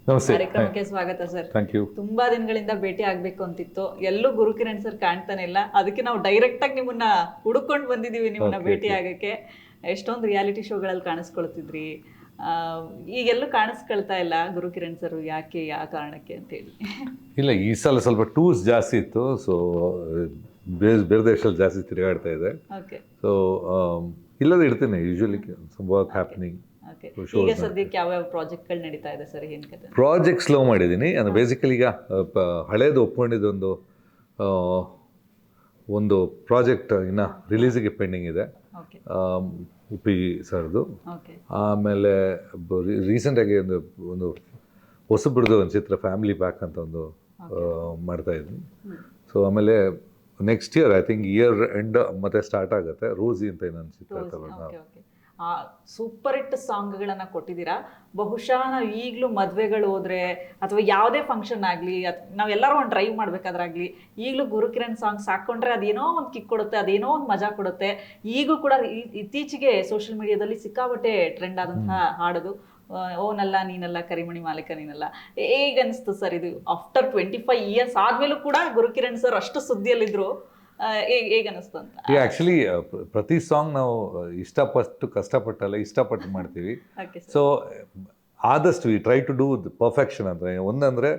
ನಮಸ್ತೆ. ಕಾರ್ಯಕ್ರಮಕ್ಕೆ ಸ್ವಾಗತ ಸರ್. Thank you. ತುಂಬಾ ದಿನಗಳಿಂದ ಭೇಟಿ ಆಗ್ಬೇಕು ಅಂತಿತ್ತು, ಎಲ್ಲೂ ಗುರುಕಿರಣ್ ಸರ್ ಕಾಣ್ತಾನೆ ಇಲ್ಲ. ಅದಕ್ಕೆ ನಾವು ಡೈರೆಕ್ಟ್ ಆಗಿ ನಿಮ್ಮನ್ನ ಹುಡುಕೊಂಡು ಬಂದಿದೀವಿ, ನಿಮ್ಮನ್ನ ಭೇಟಿ ಆಗಕ್ಕೆ. ಎಷ್ಟೊಂದು ರಿಯಾಲಿಟಿ ಶೋಗಳಲ್ಲಿ ಕಾಣಿಸ್ಕೊಳ್ತಿದ್ರಿ, ಈಗೆಲ್ಲೂ ಕಾಣಿಸ್ಕೊಳ್ತಾ ಇಲ್ಲ ಗುರುಕಿರಣ್ ಸರ್. ಯಾಕೆ, ಯಾವ ಕಾರಣಕ್ಕೆ ಅಂತ ಹೇಳಿ? ಇಲ್ಲ, ಈ ಸಲ ಸ್ವಲ್ಪ ಟೂರ್ಸ್ ಜಾಸ್ತಿ ಇತ್ತು, ಸೊ ಬೇರೆ ದೇಶದಲ್ಲಿ ಜಾಸ್ತಿ ತಿರುಗಾಡ್ತಾ ಇದೆ. ಓಕೆ. ಸೊ ಇಲ್ಲದೆ ಇಡ್ತೀನಿ ಯೂಶುವಲಿ ವರ್ಕ್ ಹ್ಯಾಪನಿಂಗ್. ಈಗ ಸದ್ಯಕ್ಕೆ ಯಾವ ಪ್ರಾಜೆಕ್ಟ್ಗಳು ನಡೀತಾ ಇದೆ ಸರ್? ಏನ್ ಕತೆ? ಪ್ರಾಜೆಕ್ಟ್ ಸ್ಲೋ ಮಾಡಿದ್ದೀನಿ. ಅಂದರೆ ಬೇಸಿಕಲಿ ಈಗ ಹಳೇದು ಒಪ್ಕೊಂಡಿದ್ದೊಂದು ಒಂದು ಪ್ರಾಜೆಕ್ಟ್ ಇನ್ನು ರಿಲೀಸಿಗೆ ಪೆಂಡಿಂಗ್ ಇದೆ, ಉಪ್ಪಿ ಸರ್ದು. ಆಮೇಲೆ ರೀಸೆಂಟಾಗಿ ಒಂದು ಹೊಸಬ್ರದ್ದು ಒಂದು ಚಿತ್ರ ಫ್ಯಾಮಿಲಿ ಪ್ಯಾಕ್ ಅಂತ ಒಂದು ಮಾಡ್ತಾ ಇದ್ದೀನಿ. ಸೊ ಆಮೇಲೆ next year, I think year end ಮತ್ತೆ ಸ್ಟಾರ್ಟ್ ಆಗುತ್ತೆ ರೋಸಿ ಅಂತ ಇನ್ನೊಂದು ಚಿತ್ರ ತಗೊಂಡು. ಸೂಪರ್ ಹಿಟ್ ಸಾಂಗ್ಗಳನ್ನ ಕೊಟ್ಟಿದ್ದೀರಾ. ಬಹುಶಃ ನಾವು ಈಗಲೂ ಮದುವೆಗಳು ಹೋದ್ರೆ ಅಥವಾ ಯಾವುದೇ ಫಂಕ್ಷನ್ ಆಗಲಿ, ನಾವೆಲ್ಲರೂ ಒಂದು ಡ್ರೈವ್ ಮಾಡ್ಬೇಕಾದ್ರಾಗ್ಲಿ, ಈಗಲೂ ಗುರುಕಿರಣ್ ಸಾಂಗ್ಸ್ ಹಾಕೊಂಡ್ರೆ ಅದೇನೋ ಒಂದು ಕಿಕ್ ಕೊಡುತ್ತೆ, ಅದೇನೋ ಒಂದು ಮಜಾ ಕೊಡುತ್ತೆ. ಈಗೂ ಕೂಡ ಇತ್ತೀಚೆಗೆ ಸೋಷಿಯಲ್ ಮೀಡಿಯಾದಲ್ಲಿ ಸಿಕ್ಕಾಪಟ್ಟೆ ಟ್ರೆಂಡ್ ಆದಂತಹ ಹಾಡೋದು ಓನಲ್ಲ ನೀನಲ್ಲ ಕರಿಮಣಿ ಮಾಲೀಕ ನೀನಲ್ಲ. ಹೇಗೆ ಅನಿಸ್ತು ಸರ್ ಇದು? ಆಫ್ಟರ್ 25 ಇಯರ್ಸ್ ಆದ್ಮೇಲೂ ಕೂಡ ಗುರುಕಿರಣ್ ಸರ್ ಅಷ್ಟು ಸುದ್ದಿಯಲ್ಲಿದ್ರು, ಹೇಗೆ ಅನಿಸ್ತು ಅಂತ? ಈಗ ಆ್ಯಕ್ಚುಲಿ ಪ್ರತಿ ಸಾಂಗ್ ನಾವು ಕಷ್ಟಪಟ್ಟಲ್ಲ, ಇಷ್ಟಪಟ್ಟು ಮಾಡ್ತೀವಿ. ಸೊ ಆದಷ್ಟು we try to do perfection. ಅಂದರೆ ಒಂದಂದರೆ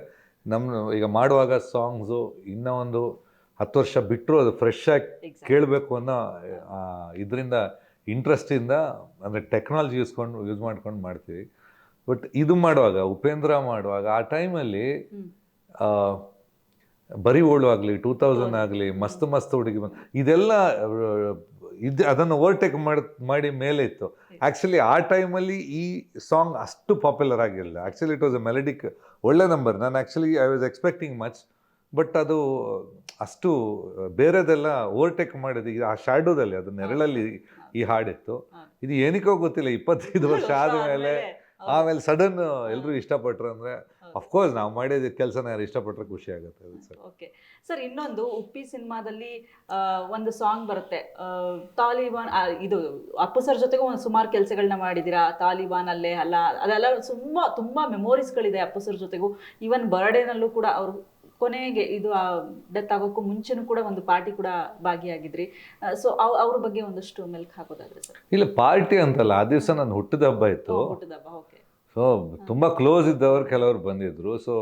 ಈಗ ಮಾಡುವಾಗ ಸಾಂಗ್ಸು ಇನ್ನೂ ಒಂದು 10 ವರ್ಷ ಬಿಟ್ಟರು ಅದು ಫ್ರೆಶ್ ಆಗಿ ಕೇಳಬೇಕು ಅನ್ನೋ ಇದರಿಂದ, ಇಂಟ್ರೆಸ್ಟಿಂದ, ಅಂದರೆ ಟೆಕ್ನಾಲಜಿ ಯೂಸ್ ಮಾಡ್ಕೊಂಡು ಮಾಡ್ತೀವಿ. ಬಟ್ ಇದು ಮಾಡುವಾಗ, ಉಪೇಂದ್ರ ಮಾಡುವಾಗ ಆ ಟೈಮಲ್ಲಿ ಬರೀ ಓಳು ಆಗಲಿ, 2000 ಆಗಲಿ, ಮಸ್ತ್ ಮಸ್ತ್ ಹುಡುಗಿ ಇದೆಲ್ಲ ಅದನ್ನು ಓವರ್ಟೇಕ್ ಮಾಡಿ ಮೇಲೆ ಇತ್ತು. ಆ್ಯಕ್ಚುಲಿ ಆ ಟೈಮಲ್ಲಿ ಈ ಸಾಂಗ್ ಅಷ್ಟು ಪಾಪ್ಯುಲರ್ ಆಗಿರಲಿಲ್ಲ. ಆ್ಯಕ್ಚುಲಿ ಇಟ್ ವಾಸ್ ಎ ಮೆಲಡಿಕ್ ಒಳ್ಳೆ ನಂಬರ್. ನಾನು actually I was expecting much, but ಅದು ಅಷ್ಟು ಬೇರೆದೆಲ್ಲ ಓವರ್ಟೇಕ್ ಮಾಡಿದ್ದು ಆ ಶ್ಯಾಡೋದಲ್ಲಿ, ಅದು ನೆರಳಲ್ಲಿ ಈ ಹಾಡಿತ್ತು. ಇದು ಏನಕ್ಕೋ ಗೊತ್ತಿಲ್ಲ, 25 ವರ್ಷ ಆದಮೇಲೆ ಆಮೇಲೆ ಸಡನ್ ಎಲ್ಲರೂ ಇಷ್ಟಪಟ್ರು. ಅಂದರೆ ಅಫ್ಕೋರ್ಸ್ ನಾವು ಮಾಡಿದ ಕೆಲಸನ ಯಾರು ಇಷ್ಟಪಟ್ಟರೆ ಖುಷಿ ಆಗುತ್ತೆ. ಸರ್ ಓಕೆ ಸರ್, ಇನ್ನೊಂದು ಉಪ್ಪಿ ಸಿನಿಮಾದಲ್ಲಿ ಒಂದು ಸಾಂಗ್ ಬರುತ್ತೆ, ತಾಲಿಬಾನ್. ಇದು ಅಪ್ಪು ಸರ್ ಜೊತೆಗೂ ಒಂದು ಸುಮಾರು ಕೆಲಸಗಳನ್ನ ಮಾಡಿದ್ದೀರಾ. ತಾಲಿಬಾನ್ ಅಲ್ಲೇ ಅಲ್ಲ, ಅದೆಲ್ಲ ತುಂಬಾ ಮೆಮೊರೀಸ್ಗಳಿದೆ ಅಪ್ಪು ಸರ್ ಜೊತೆಗೂ. ಈವನ್ ಬರ್ಡೇನಲ್ಲೂ ಕೂಡ ಅವರು ಕೊನೆಗೆ ಇದು ಡೆತ್ ಆಗೋಕ್ಕೂ ಮುಂಚೆನೂ ಕೂಡ ಒಂದು ಪಾರ್ಟಿ ಕೂಡ ಭಾಗಿಯಾಗಿದ್ರಿ. ಸೊ ಅವ್ರ ಬಗ್ಗೆ ಒಂದಷ್ಟು ಮೆಲ್ಕ್ ಹಾಕೋದಾದ್ರೆ ಸರ್? ಇಲ್ಲ, ಪಾರ್ಟಿ ಅಂತಲ್ಲ, ಆ ದಿವಸ ನನ್ನ ಹುಟ್ಟಿದ ಹಬ್ಬ ಇತ್ತು. ಓಕೆ. ಸೊ ತುಂಬ ಕ್ಲೋಸ್ ಇದ್ದವರು ಕೆಲವರು ಬಂದಿದ್ರು. So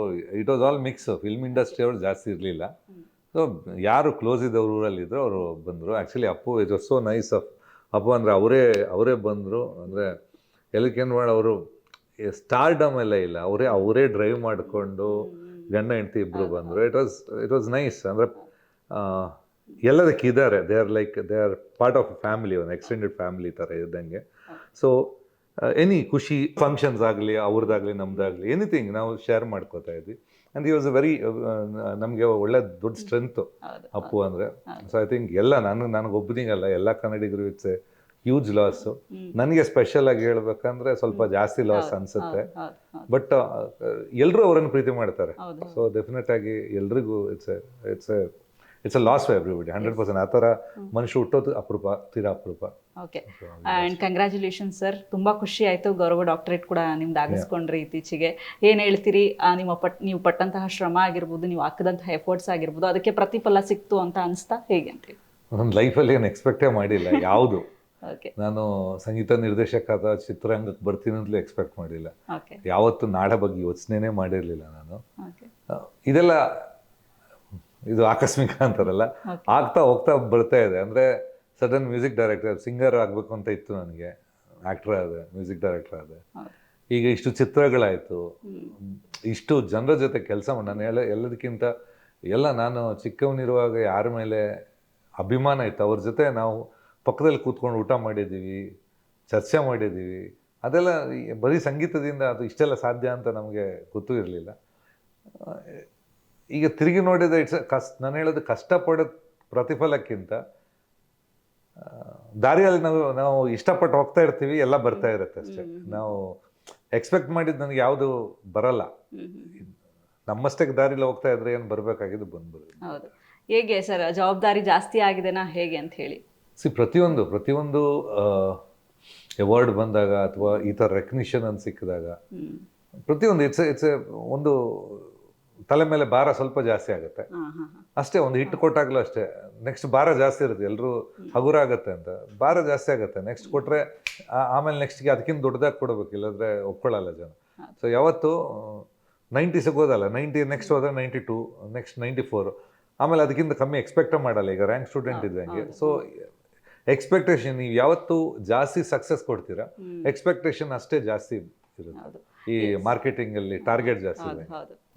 it was all mix. Film industry ಅವರು ಜಾಸ್ತಿ ಇರಲಿಲ್ಲ. ಸೊ ಯಾರು ಕ್ಲೋಸ್ ಇದ್ದವ್ರು ಊರಲ್ಲಿದ್ದರು ಅವರು ಬಂದರು. Actually Appu it was so nice of Appu. ಅಂದರೆ ಅವರೇ ಬಂದರು. ಅಂದರೆ ಎಲ್ಲಕ್ಕೇನು ಮಾಡಿ, ಅವರು ಸ್ಟಾರ್ಡಮ್ ಎಲ್ಲ ಇಲ್ಲ, ಅವರೇ ಡ್ರೈವ್ ಮಾಡಿಕೊಂಡು ಗಂಡ ಹೆಂಡತಿ ಇಬ್ಬರು ಬಂದರು. It was nice. ಅಂದರೆ ಎಲ್ಲದಕ್ಕೆ ಇದ್ದಾರೆ, they are part of family, ಒಂದು ಎಕ್ಸ್ಟೆಂಡೆಡ್ ಫ್ಯಾಮಿಲಿ ಥರ ಇದ್ದಂಗೆ. ಸೊ ಎನಿ ಖುಷಿ ಫಂಕ್ಷನ್ಸ್ ಆಗಲಿ, ಅವ್ರದ್ದಾಗಲಿ ನಮ್ದಾಗಲಿ, ಎನಿಥಿಂಗ್ ನಾವು ಶೇರ್ ಮಾಡ್ಕೋತಾ ಇದ್ವಿ. ಆ್ಯಂಡ್ ಈ ವಾಸ್ ಅ ವೆರಿ, ನಮಗೆ ಒಳ್ಳೆ ದೊಡ್ಡ ಸ್ಟ್ರೆಂತು ಅಪ್ಪು ಅಂದರೆ. ಸೊ ಐ ಥಿಂಕ್ ಎಲ್ಲ ನನಗೊಬ್ಬನಿಗಲ್ಲ, ಎಲ್ಲ ಕನ್ನಡಿಗರು ಇಟ್ಸ್ ಎ ಹ್ಯೂಜ್ ಲಾಸು. ನನಗೆ ಸ್ಪೆಷಲ್ ಆಗಿ ಹೇಳ್ಬೇಕಂದ್ರೆ ಸ್ವಲ್ಪ ಜಾಸ್ತಿ ಲಾಸ್ ಅನಿಸುತ್ತೆ. ಬಟ್ ಎಲ್ಲರೂ ಅವರನ್ನು ಪ್ರೀತಿ ಮಾಡ್ತಾರೆ. ಸೊ ಡೆಫಿನೆಟ್ ಆಗಿ ಎಲ್ರಿಗೂ it's a loss for everybody, 100%. ಆ ಥರ ಮನುಷ್ಯ ಹುಟ್ಟೋದು ಅಪರೂಪ, ತೀರಾ ಅಪರೂಪ. Okay, and congratulation sir. ತುಂಬ ಖುಷಿ ಆಯಿತು. ಗೌರವ ಡಾಕ್ಟರೇಟ್ ಕೂಡ ನಿಮ್ದು ಆಗಿಸ್ಕೊಂಡ್ರಿ ಇತ್ತೀಚೆಗೆ. ಏನು ಹೇಳ್ತೀರಿ? ನೀವು ಪಟ್ಟಂತಹ ಶ್ರಮ ಆಗಿರ್ಬೋದು, ನೀವು ಹಾಕಿದಂತಹ ಎಫರ್ಟ್ಸ್ ಆಗಿರ್ಬೋದು, ಅದಕ್ಕೆ ಪ್ರತಿಫಲ ಸಿಕ್ತು ಅಂತ ಅನಿಸ್ತಾ, ಹೇಗೆ ಅಂತೇಳಿ? ನನ್ನ ಲೈಫಲ್ಲಿ ಏನು ಎಕ್ಸ್ಪೆಕ್ಟೇ ಮಾಡಿಲ್ಲ ಯಾವುದು. ಓಕೆ. ನಾನು ಸಂಗೀತ ನಿರ್ದೇಶಕ ಅಥವಾ ಚಿತ್ರರಂಗಕ್ಕೆ ಬರ್ತೀನಿ ಅಂತಲೂ ಎಕ್ಸ್ಪೆಕ್ಟ್ ಮಾಡಿಲ್ಲ. ಯಾವತ್ತು ನಾಡ ಬಗ್ಗೆ ಯೋಚನೆನೇ ಮಾಡಿರಲಿಲ್ಲ ನಾನು. ಇದೆಲ್ಲ ಇದು ಆಕಸ್ಮಿಕ ಅಂತಾರಲ್ಲ, ಆಗ್ತಾ ಹೋಗ್ತಾ ಬರ್ತಾ ಇದೆ. ಅಂದರೆ ಸಡನ್ ಮ್ಯೂಸಿಕ್ ಡೈರೆಕ್ಟರ್, ಸಿಂಗರ್ ಆಗಬೇಕು ಅಂತ ಇತ್ತು ನನಗೆ. ಆ್ಯಕ್ಟರ್ ಆದೆ, ಮ್ಯೂಸಿಕ್ ಡೈರೆಕ್ಟರ್ ಆದೆ. ಈಗ ಇಷ್ಟು ಚಿತ್ರಗಳಾಯಿತು, ಇಷ್ಟು ಜನರ ಜೊತೆ ಕೆಲಸ ಮಾಡಿ, ನಾನು ಎಲ್ಲದಕ್ಕಿಂತ ನಾನು ಚಿಕ್ಕವನಿರುವಾಗ ಯಾರ ಮೇಲೆ ಅಭಿಮಾನ ಇತ್ತು, ಅವ್ರ ಜೊತೆ ನಾವು ಪಕ್ಕದಲ್ಲಿ ಕೂತ್ಕೊಂಡು ಊಟ ಮಾಡಿದ್ದೀವಿ, ಚರ್ಚೆ ಮಾಡಿದ್ದೀವಿ. ಅದೆಲ್ಲ ಬರೀ ಸಂಗೀತದಿಂದ ಅದು ಇಷ್ಟೆಲ್ಲ ಸಾಧ್ಯ ಅಂತ ನಮಗೆ ಗೊತ್ತೂ ಇರಲಿಲ್ಲ. ಈಗ ತಿರುಗಿ ನೋಡಿದರೆ ನಾನು ಹೇಳೋದು, ಕಷ್ಟಪಡೋ ಪ್ರತಿಫಲಕ್ಕಿಂತ ದಾರಿಯಲ್ಲಿ ನಾವು ಇಷ್ಟಪಟ್ಟು ಹೋಗ್ತಾ ಇರ್ತೀವಿ, ಎಲ್ಲ ಬರ್ತಾ ಇರುತ್ತೆ ಅಷ್ಟೇ. ನಾವು ಎಕ್ಸ್ಪೆಕ್ಟ್ ಮಾಡಿದ್ದು ನನಗೆ ಯಾವುದು ಬರಲ್ಲ. ನಮ್ಮಷ್ಟಕ್ಕೆ ದಾರಿಲಿ ಹೋಗ್ತಾ ಇದ್ರೆ ಏನು ಬರಬೇಕಾಗಿದ್ದು ಬಂದ್ಬಿಡುತ್ತೆ. ಹೌದು. ಹೇಗೆ ಸರ್, ಜವಾಬ್ದಾರಿ ಜಾಸ್ತಿ ಆಗಿದೆನಾ ಹೇಗೆ ಅಂತ ಹೇಳಿ? ಪ್ರತಿಯೊಂದು ಅವಾರ್ಡ್ ಬಂದಾಗ ಅಥವಾ ಈ ಥರ ರೆಕಗ್ನಿಷನ್ ಅಂತ ಸಿಕ್ಕಿದಾಗ ಪ್ರತಿಯೊಂದು ಇಟ್ಸ್ ಒಂದು ತಲೆ ಮೇಲೆ ಭಾರ ಸ್ವಲ್ಪ ಜಾಸ್ತಿ ಆಗುತ್ತೆ ಹಾ ಹಾ ಅಷ್ಟೇ. ಒಂದು ಹಿಟ್ಟು ಕೊಟ್ಟಾಗಲೂ ಅಷ್ಟೇ, ನೆಕ್ಸ್ಟ್ ಭಾರ ಜಾಸ್ತಿ ಇರುತ್ತೆ, ಎಲ್ಲರೂ ಹಗುರ ಆಗುತ್ತೆ ಅಂತ ಭಾರ ಜಾಸ್ತಿ ಆಗುತ್ತೆ. ನೆಕ್ಸ್ಟ್ ಕೊಟ್ಟರೆ ಆಮೇಲೆ ನೆಕ್ಸ್ಟ್ಗೆ ಅದಕ್ಕಿಂತ ದೊಡ್ಡದಾಗಿ ಕೊಡಬೇಕು, ಇಲ್ಲಾಂದರೆ ಒಪ್ಕೊಳ್ಳಲ್ಲ ಜನ. ಸೊ ಯಾವತ್ತು 90 ಹೋದಲ್ಲ, 90 ನೆಕ್ಸ್ಟ್ ಹೋದ್ರೆ 92, ನೆಕ್ಸ್ಟ್ 94, ಆಮೇಲೆ ಅದಕ್ಕಿಂತ ಕಮ್ಮಿ ಎಕ್ಸ್ಪೆಕ್ಟ್ ಮಾಡಲ್ಲ. ಈಗ ರ್ಯಾಂಕ್ ಸ್ಟೂಡೆಂಟ್ ಇದ್ದಂಗೆ. ಸೊ ಎಕ್ಸ್ಪೆಕ್ಟೇಷನ್, ನೀವು ಯಾವತ್ತು ಜಾಸ್ತಿ ಸಕ್ಸಸ್ ಕೊಡ್ತೀರಾ, ಎಕ್ಸ್ಪೆಕ್ಟೇಷನ್ ಅಷ್ಟೇ ಜಾಸ್ತಿ ಇರುತ್ತೆ. ಈ ಮಾರ್ಕೆಟಿಂಗ್ ಅಲ್ಲಿ ಟಾರ್ಗೆಟ್ ಜಾಸ್ತಿ ಇದೆ. ಹೌದು